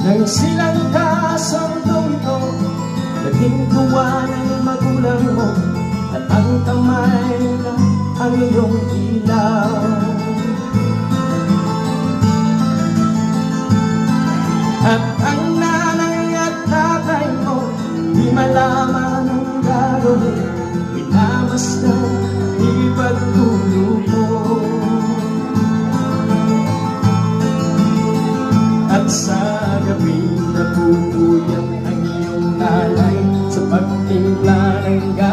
Nang silang ka sa mundong ito, naging tuwa ng magulang mo, at ang kamay na ang iyong ilaw. At ang nanay at tatay mo, di malaman ang gagawin, minamasdan ipagtulog mo. At sa gabi napupuyat ang iyong nanay sa pagtimpla ng gabi.